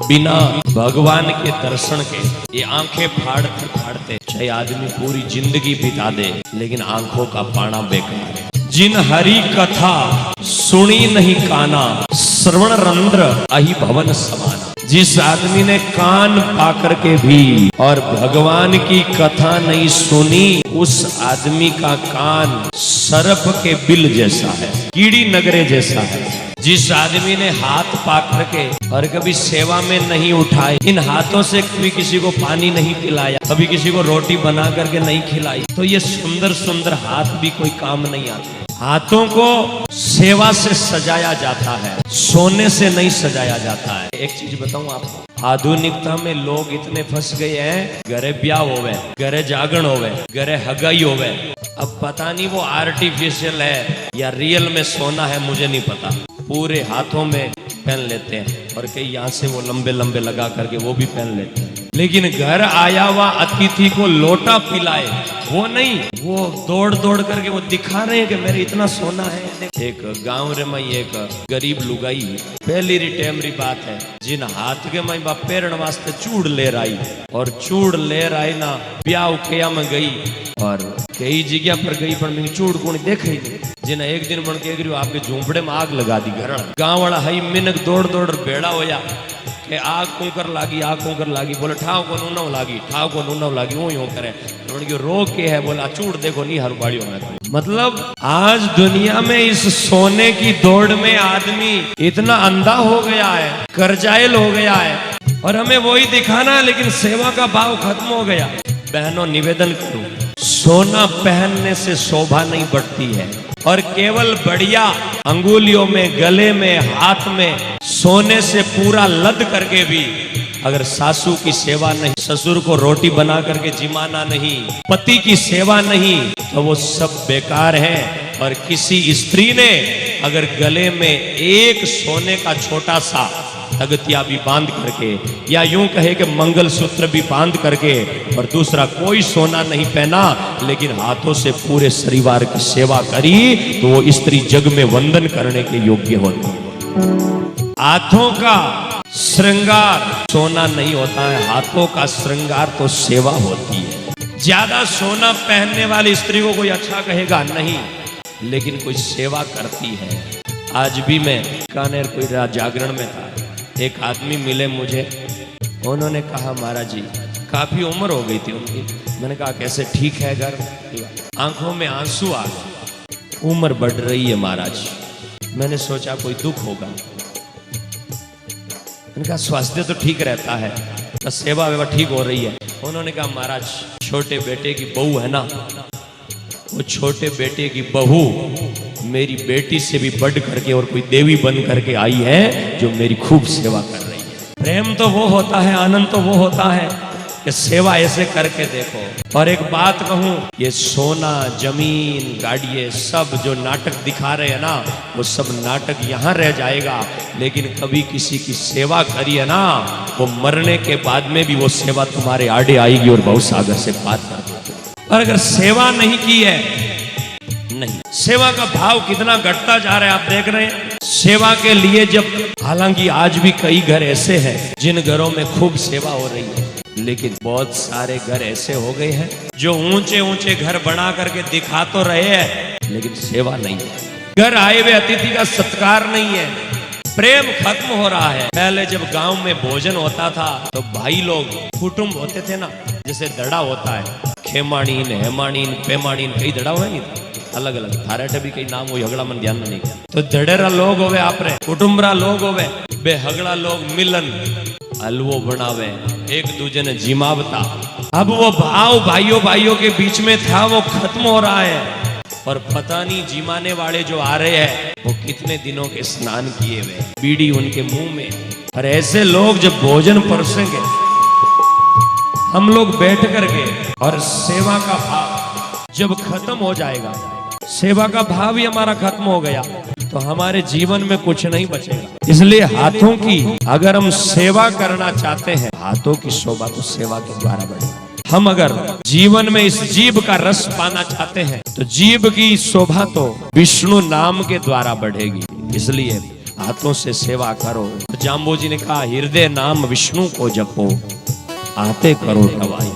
बिना भगवान के दर्शन के ये आंखें फाड़ते फाड़ते चाहे आदमी पूरी जिंदगी बिता दे, लेकिन आंखों का पाना बेकार है। जिन हरि कथा सुनी नहीं काना, श्रवण रंध्र अहि भवन समाना। जिस आदमी ने कान पाकर के भी और भगवान की कथा नहीं सुनी, उस आदमी का कान सर्प के बिल जैसा है, कीड़ी नगरे जैसा है। जिस आदमी ने हाथ पाकर के और कभी सेवा में नहीं उठाए, इन हाथों से कभी किसी को पानी नहीं पिलाया, कभी किसी को रोटी बना करके नहीं खिलाई, तो ये सुंदर सुंदर हाथ भी कोई काम नहीं आते। हाथों को सेवा से सजाया जाता है, सोने से नहीं सजाया जाता है। एक चीज बताऊं आपको, आधुनिकता में लोग इतने फंस गए हैं, घरे ब्याह होवे, घरे जागरण होवे, घरे हगाई होवे, अब पता नहीं वो आर्टिफिशियल है या रियल में सोना है, मुझे नहीं पता। पूरे हाथों में पहन लेते हैं और कई यहाँ से वो लंबे लंबे लगा करके वो भी पहन लेते हैं, लेकिन घर आया हुआ अतिथि को लोटा पिलाए वो नहीं, वो दौड़ दौड़ करके वो दिखा रहे हैं कि मेरे इतना सोना है। एक गांव रे में एक गरीब लुगाई, पहली रिटेमरी बात है, जिन हाथ के माई बाप पेरण वास्ते चूड़ ले रही और चूड़ ले रही ना ब्याह उखिया में गई और कई जगह पर गई, पर मैं चूड़ को देख ही नहीं। जिन्हें एक दिन बन के आपके झूंपड़े में आग लगा दी घर। गांव वाला हई मिनक दौड़ दौड़ बेड़ा होया कि आग कुंकर लागी, आग कुंकर लागी, बोले ठाव को नूनव लागी, ठाव को नूनव लागी, वो यूं करे। उनकी रोक के है, बोला चूड़ देखो नहीं हर बाड़ियों में। मतलब आज दुनिया में इस सोने की दौड़ में आदमी इतना अंधा हो गया है, कर्जाइल हो गया है, और हमें वही दिखाना है, लेकिन सेवा का भाव खत्म हो गया। बहनों निवेदन करूं, सोना पहनने से शोभा नहीं बढ़ती है, और केवल बढ़िया अंगुलियों में, गले में, हाथ में सोने से पूरा लद करके भी अगर सासू की सेवा नहीं, ससुर को रोटी बना करके जिमाना नहीं, पति की सेवा नहीं, तो वो सब बेकार है। और किसी स्त्री ने अगर गले में एक सोने का छोटा सा तगतिया भी बांध करके, या यूं कहे कि मंगल सूत्र भी बांध करके, और दूसरा कोई सोना नहीं पहना, लेकिन हाथों से पूरे परिवार की सेवा करी, तो वो स्त्री जग में वंदन करने के योग्य होती है। हाथों का श्रृंगार सोना नहीं होता है, हाथों का श्रृंगार तो सेवा होती है। ज्यादा सोना पहनने वाली स्त्री को कोई अच्छा कहेगा नहीं, लेकिन कोई सेवा करती है। आज भी मैं कानेर कोई जागरण में था, एक आदमी मिले मुझे, उन्होंने कहा महाराज जी, काफी उम्र हो गई थी उनकी। मैंने कहा कैसे, ठीक है घर? आंखों में आंसू आ गए, उम्र बढ़ रही है महाराज। मैंने सोचा कोई दुख होगा। मैंने कहा स्वास्थ्य तो ठीक रहता है, तो सेवा वेवा ठीक हो रही है। उन्होंने कहा महाराज, छोटे बेटे की बहू है ना, वो छोटे बेटे की बहू मेरी बेटी से भी बढ़ करके और कोई देवी बन करके आई है, जो मेरी खूब सेवा कर रही है। प्रेम तो वो होता है, आनंद तो वो होता है कि सेवा ऐसे करके देखो। और एक बात कहूं, ये सोना, जमीन, गाड़ियां सब जो नाटक दिखा रहे हैं ना, वो सब नाटक यहाँ रह जाएगा, लेकिन कभी किसी की सेवा करिए ना, वो मरने के बाद में भी वो सेवा तुम्हारे आड़े आएगी और बहुत सागर से पार कर देगी। और अगर सेवा नहीं की है, नहीं, सेवा का भाव कितना घटता जा रहा है आप देख रहे हैं। सेवा के लिए जब, हालांकि आज भी कई घर ऐसे हैं जिन घरों में खूब सेवा हो रही है, लेकिन बहुत सारे घर ऐसे हो गए हैं जो ऊंचे ऊंचे घर बना करके दिखा तो रहे हैं, लेकिन सेवा नहीं है। घर आए हुए अतिथि का सत्कार नहीं है, प्रेम खत्म हो रहा है। पहले जब गांव में भोजन होता था तो भाई लोग कुटुंब होते थे ना, जैसे दड़ा होता है, खेमाणीन, हेमाणीन, पेमाणीन, कई दड़ा हुआ नहीं, अलग अलग थारे भी कई नाम हो, हगड़ा मन ध्यान में नहीं। तो दड़ेरा लोग होवे, आपरे कुटुंबरा लोग होवे, बेहगड़ा लोग मिलन हलवो बनावे, एक दूजे ने जिमावता। अब वो भाव भाइयों भाइयों के बीच में था, वो खत्म हो रहा है। और पता नहीं जिमाने वाले जो आ रहे हैं वो कितने दिनों के स्नान किए हुए, बीड़ी उनके मुंह में। और ऐसे लोग जब भोजन परोसेंगे, हम लोग बैठ करके, और सेवा का भाव जब खत्म हो जाएगा, सेवा का भाव ही हमारा खत्म हो गया, तो हमारे जीवन में कुछ नहीं बचेगा। इसलिए हाथों की अगर हम सेवा करना चाहते हैं, हाथों की शोभा तो सेवा के द्वारा बढ़ेगी। हम अगर जीवन में इस जीभ का रस पाना चाहते हैं, तो जीभ की शोभा तो विष्णु नाम के द्वारा बढ़ेगी। इसलिए हाथों से सेवा करो। जाम्बो जी ने कहा हृदय नाम विष्णु को जपो, आते करो दवाई।